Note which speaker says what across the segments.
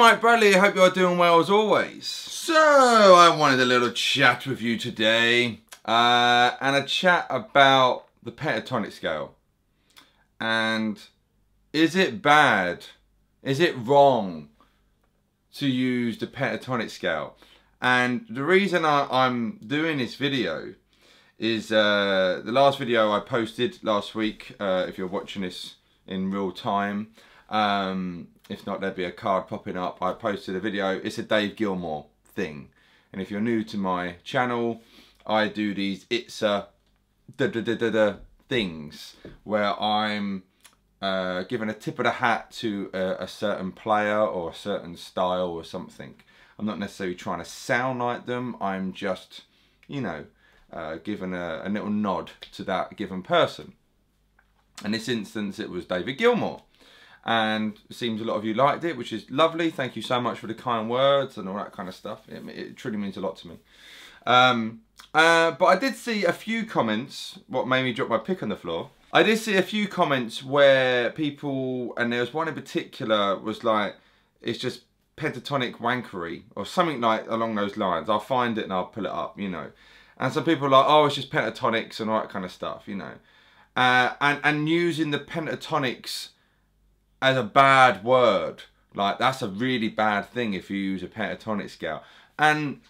Speaker 1: Alright Bradley, I hope you're doing well as always. So, I wanted a little chat with you today, and a chat about the pentatonic scale. And is it bad, is it wrong to use the pentatonic scale? And the reason I'm doing this video is the last video I posted last week, if you're watching this in real time, if not there'd be a card popping up, I posted a video. It's a Dave Gilmour thing, and if you're new to my channel, I do these it's a things where I'm giving a tip of the hat to a certain player or a certain style or something. I'm not necessarily trying to sound like them, I'm just, you know, giving a little nod to that given person. In this instance it was David Gilmour, and it seems a lot of you liked it, which is lovely. Thank you so much for the kind words and all that kind of stuff. It truly means a lot to me. But I did see a few comments, what made me drop my pick on the floor. I did see a few comments where people, and there was one in particular, was like, it's just pentatonic wankery, or something like along those lines. I'll find it and I'll pull it up, you know. And some people are like, oh, it's just pentatonics and all that kind of stuff, you know. And using the pentatonics as a bad word, like that's a really bad thing if you use a pentatonic scale. And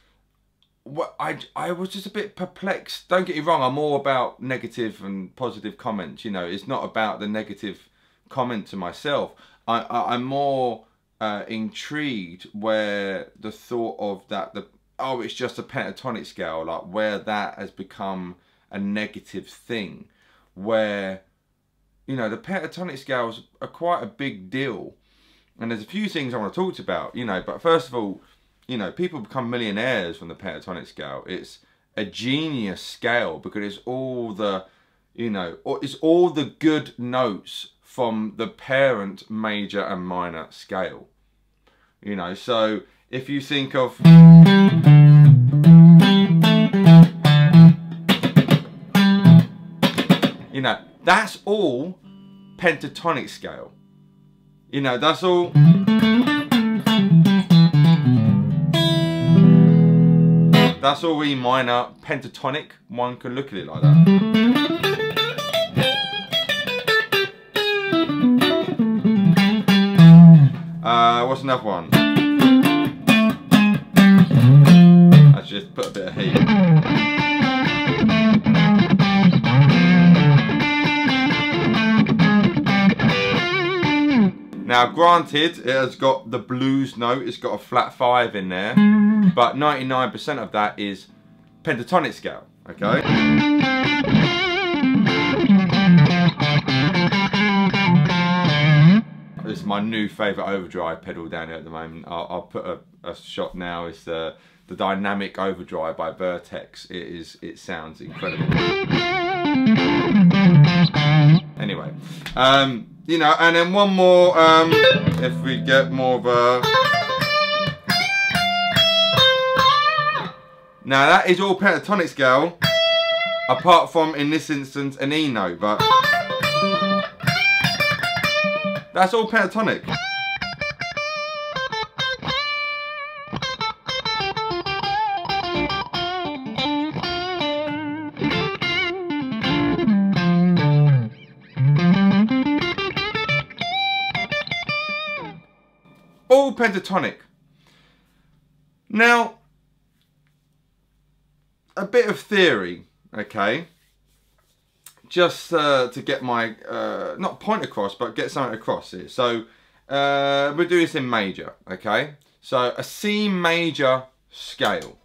Speaker 1: what I was just a bit perplexed. Don't get me wrong, I'm more about negative and positive comments, you know. It's not about the negative comment to myself. I'm more intrigued where the thought of that, oh, it's just a pentatonic scale, like where that has become a negative thing, where, you know, the pentatonic scales are quite a big deal. And there's a few things I want to talk about, you know, but first of all, you know, people become millionaires from the pentatonic scale. It's a genius scale because it's all the, you know, it's all the good notes from the parent major and minor scale. You know, so if you think of, you know, that's all pentatonic scale. You know, that's all. That's all E minor pentatonic. One can look at it like that. What's another one? Let's just put a bit of heat. Now granted, it has got the blues note, it's got a flat 5 in there, but 99% of that is pentatonic scale, okay? This is my new favourite overdrive pedal down here at the moment. I'll put a shot now. It's the Dynamic Overdrive by Vertex. It sounds incredible. Anyway, you know, and then one more, if we get more of a... Now that is all pentatonic scale, apart from, in this instance, an E note, but... That's all pentatonic. All pentatonic. Now, a bit of theory, okay? Just to get my, not point across, but get something across here. So, we'll do this in major, okay? So, a C major scale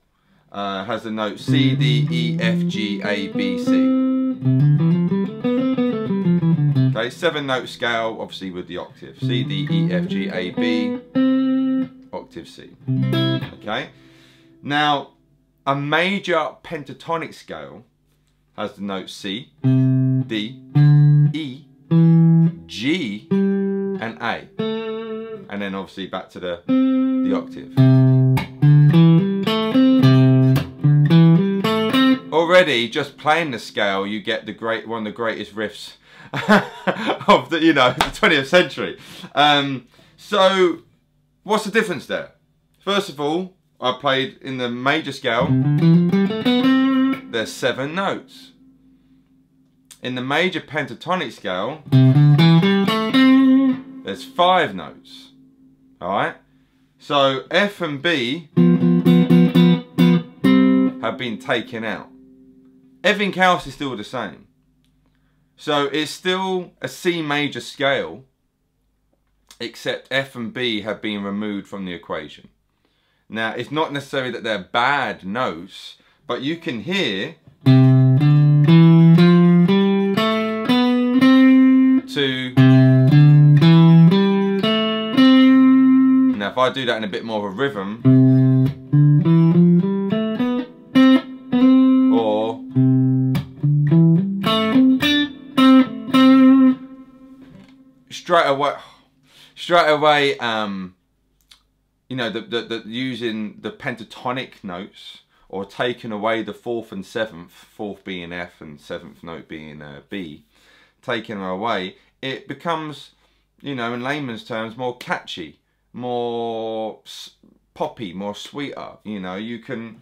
Speaker 1: has the note C, D, E, F, G, A, B, C. Okay, 7-note scale, obviously with the octave. C, D, E, F, G, A, B, octave C. Okay? Now, a major pentatonic scale has the note C, D, E, G, and A. And then obviously back to the octave. Already, just playing the scale, you get one of the greatest riffs of the, you know, the 20th century. So what's the difference there? First of all, I played in the major scale, there's 7 notes. In the major pentatonic scale, there's 5 notes. Alright? So F and B have been taken out. Everything else is still the same. So it's still a C major scale, except F and B have been removed from the equation. Now, it's not necessarily that they're bad notes, but you can hear to... Now, if I do that in a bit more of a rhythm, or straight away, you know, the using the pentatonic notes, or taking away the 4th and 7th, 4th being F and 7th note being B, taking them away, it becomes, you know, in layman's terms, more catchy, more poppy, more sweeter. You know, you can...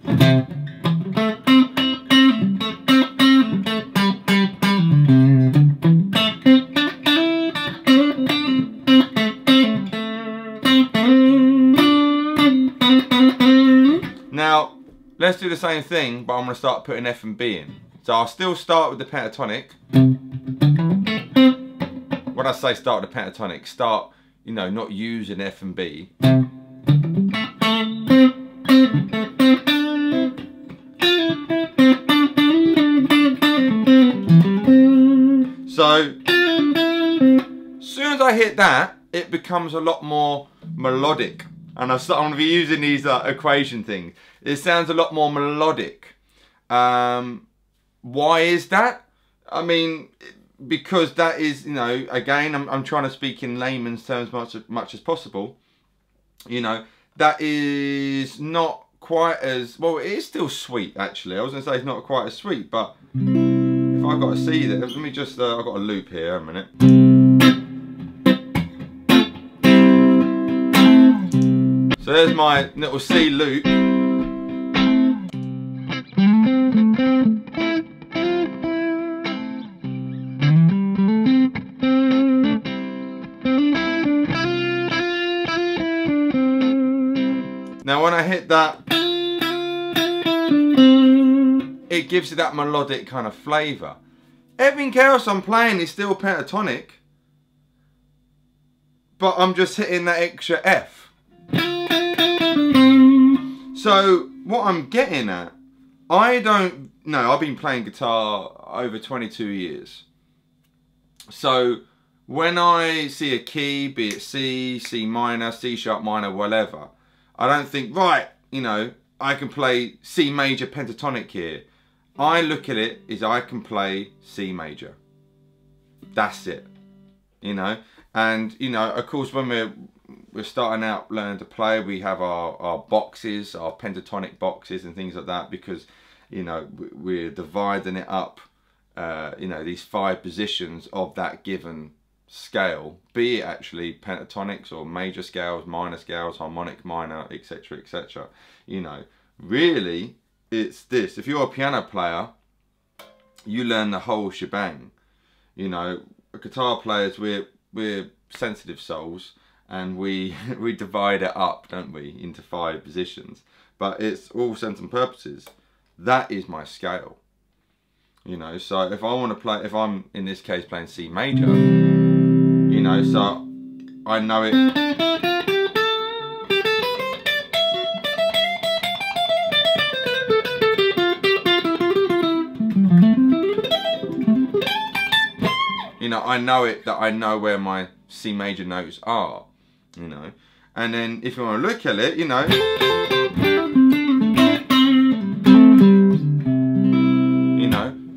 Speaker 1: Now, let's do the same thing, but I'm going to start putting F and B in. So I'll still start with the pentatonic. When I say start with the pentatonic, start, you know, not using F and B. So, as soon as I hit that, it becomes a lot more melodic. And I'm going to be using these equation things. It sounds a lot more melodic. Why is that? I mean, because that is, you know, again, I'm trying to speak in layman's terms much as possible. You know, that is not quite as, well, it is still sweet, actually. I was going to say it's not quite as sweet, but if I've got a C there, let me just, I've got a loop here, a minute. So there's my little C loop. Now when I hit that, it gives you that melodic kind of flavour. Everything else I'm playing is still pentatonic, but I'm just hitting that extra F. So what I'm getting at, I don't know, I've been playing guitar over 22 years. So when I see a key, be it C, C minor, C sharp minor, whatever, I don't think, right, you know, I can play C major pentatonic here. I look at it as I can play C major. That's it, you know. And, you know, of course, when we're starting out learning to play, we have our boxes, our pentatonic boxes and things like that, because, you know, we're dividing it up, you know, these 5 positions of that given scale, be it actually pentatonics or major scales, minor scales, harmonic minor, etc, etc. You know, really it's this. If you're a piano player, you learn the whole shebang. You know, guitar players, we're sensitive souls, and we divide it up, don't we, into 5 positions. But it's all intents and purposes, that is my scale. You know, so if I want to play, if I'm in this case playing C major, you know, so I know it. You know, I know it, that I know where my C major notes are, you know. And then if you want to look at it, you know,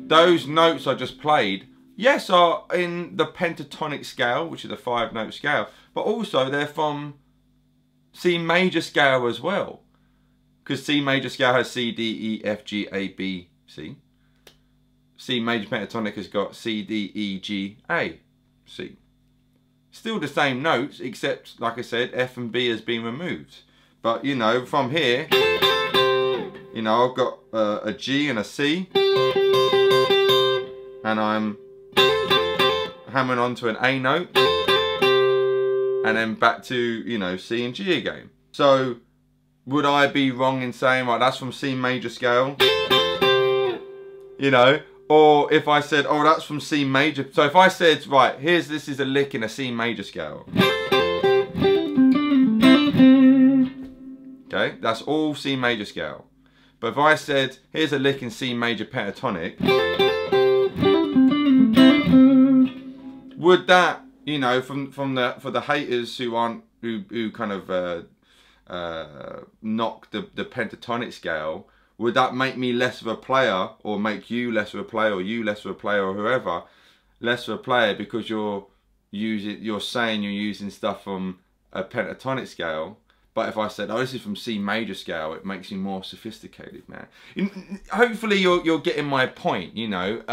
Speaker 1: those notes I just played, yes, are in the pentatonic scale, which is a 5-note scale, but also they're from C major scale as well, because C major scale has C, D, E, F, G, A, B, C. C major pentatonic has got C, D, E, G, A, C. Still the same notes, except, like I said, F and B has been removed. But, you know, from here, you know, I've got a G and a C. And I'm hammering onto an A note. And then back to, you know, C and G again. So, would I be wrong in saying, right, that's from C major scale? You know? Or if I said, oh, that's from C major. So if I said, right, this is a lick in a C major scale. Okay, that's all C major scale. But if I said, here's a lick in C major pentatonic, would that, you know, for the haters who kind of knock the pentatonic scale, would that make me less of a player, or make you less of a player, or you less of a player, or whoever less of a player because you're saying you're using stuff from a pentatonic scale? But if I said, oh, this is from C major scale, it makes you more sophisticated, man. Hopefully you're getting my point, you know.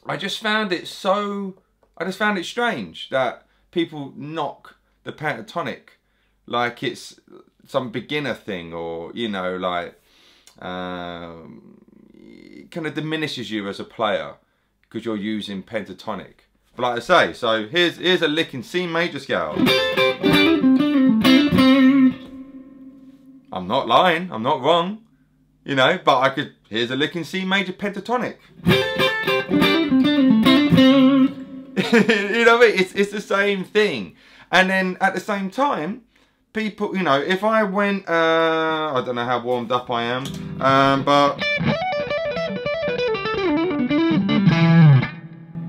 Speaker 1: I just found it strange that people knock the pentatonic like it's some beginner thing, or, you know, like, it kind of diminishes you as a player because you're using pentatonic. But like I say, so here's a lick in C major scale. I'm not lying, I'm not wrong, you know, but here's a lick in C major pentatonic. You know what I mean? It's the same thing. And then at the same time, people, you know, if I went, I don't know how warmed up I am, but,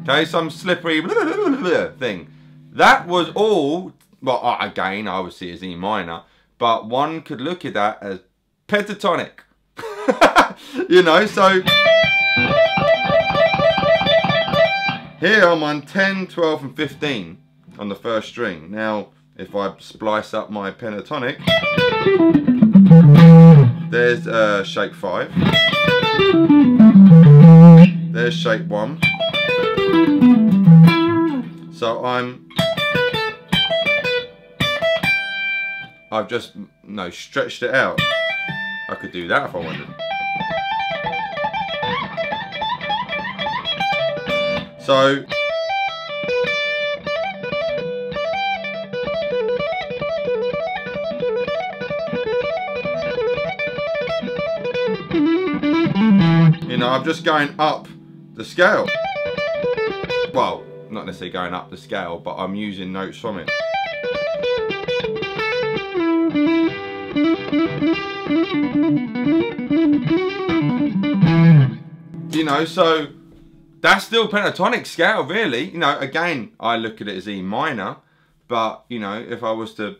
Speaker 1: okay, some slippery thing. That was all, well, again, I would see as E minor, but one could look at that as pentatonic. You know, so here I'm on 10, 12 and 15 on the first string. Now, if I splice up my pentatonic, there's shape 5, there's shape 1, so I've just stretched it out. I could do that if I wanted. So you know, I'm just going up the scale. Well, not necessarily going up the scale, but I'm using notes from it. You know, so that's still pentatonic scale, really. You know, again, I look at it as E minor, but, you know, if I was to,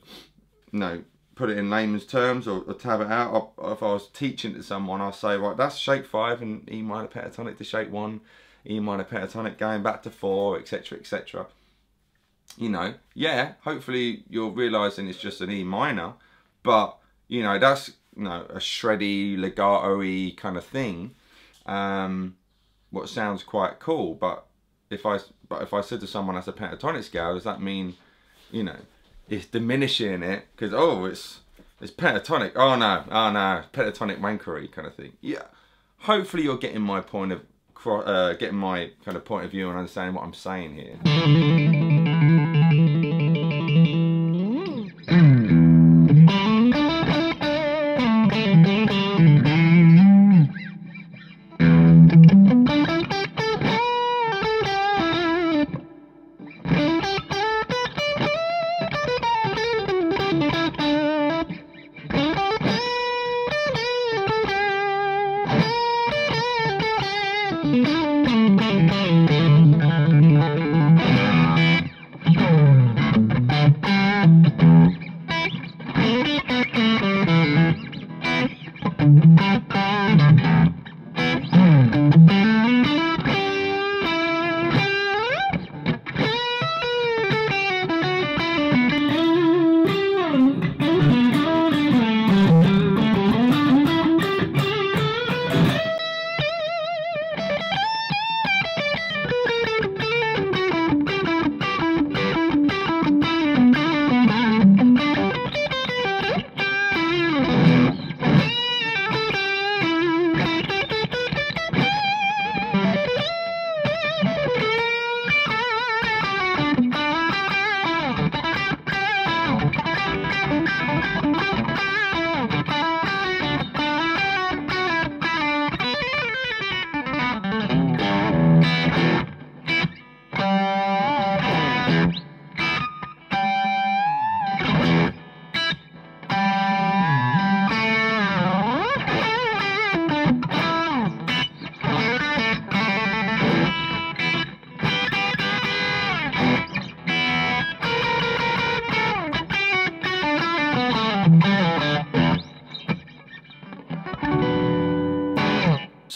Speaker 1: you know, put it in layman's terms, or tab it out, or if I was teaching to someone, I'll say, right, that's shape 5 and E minor pentatonic to shape 1, E minor pentatonic going back to 4, etc, etc. You know, yeah, hopefully you're realising it's just an E minor, but, you know, that's, you know, a shreddy, legato-y kind of thing. What sounds quite cool, but if I said to someone that's a pentatonic scale, does that mean, you know, it's diminishing it because, oh, it's pentatonic, oh no, pentatonic wankery kind of thing? Yeah, hopefully you're getting my point of getting my kind of point of view and understanding what I'm saying here.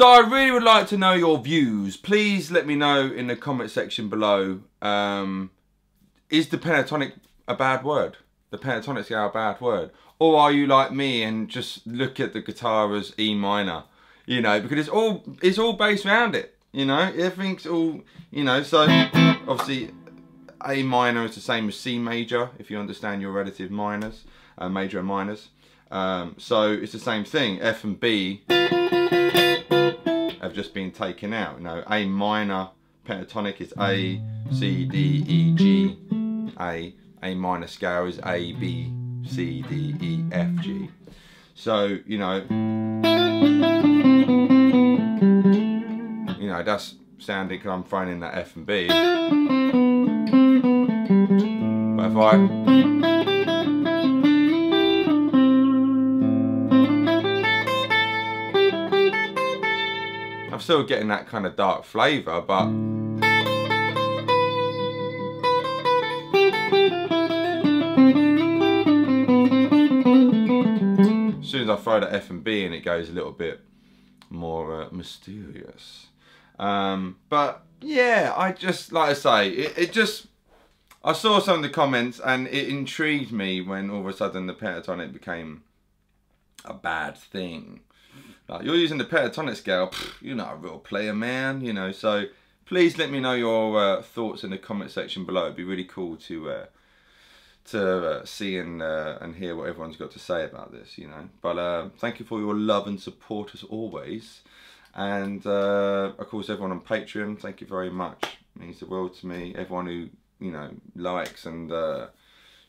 Speaker 1: So I really would like to know your views. Please let me know in the comment section below. Is the pentatonic a bad word? The pentatonic scale a bad word? Or are you like me and just look at the guitar as E minor? You know, because it's all based around it. You know, everything's all, you know, so obviously A minor is the same as C major, if you understand your relative minors, major and minors. So it's the same thing. F and B have just been taken out. You know, A minor pentatonic is A, C, D, E, G, A. A minor scale is A, B, C, D, E, F, G. So, you know, that's sounding, because I'm throwing in that F and B. But if I'm still getting that kind of dark flavour, but as soon as I throw the F and B in, it goes a little bit more mysterious. But yeah, I just, like I say, I saw some of the comments and it intrigued me when all of a sudden the pentatonic became a bad thing. Like, you're using the pentatonic scale, you're not a real player, man, you know. So please let me know your thoughts in the comment section below. It'd be really cool to see and hear what everyone's got to say about this, you know. But thank you for your love and support as always. And of course, everyone on Patreon, thank you very much. It means the world to me. Everyone who, you know, likes and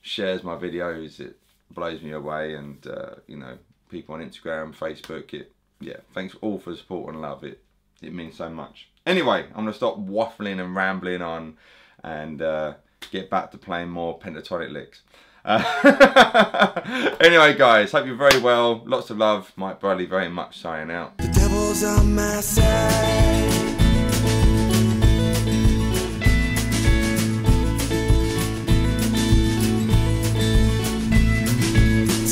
Speaker 1: shares my videos, it blows me away. And you know, people on Instagram, Facebook, yeah, thanks all for the support and love. It means so much. Anyway, I'm gonna stop waffling and rambling on and get back to playing more pentatonic licks. Anyway, guys, hope you're very well. Lots of love. Mike Bradley very much signing out.
Speaker 2: The devil's on my side.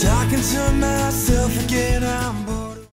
Speaker 2: Talking to myself.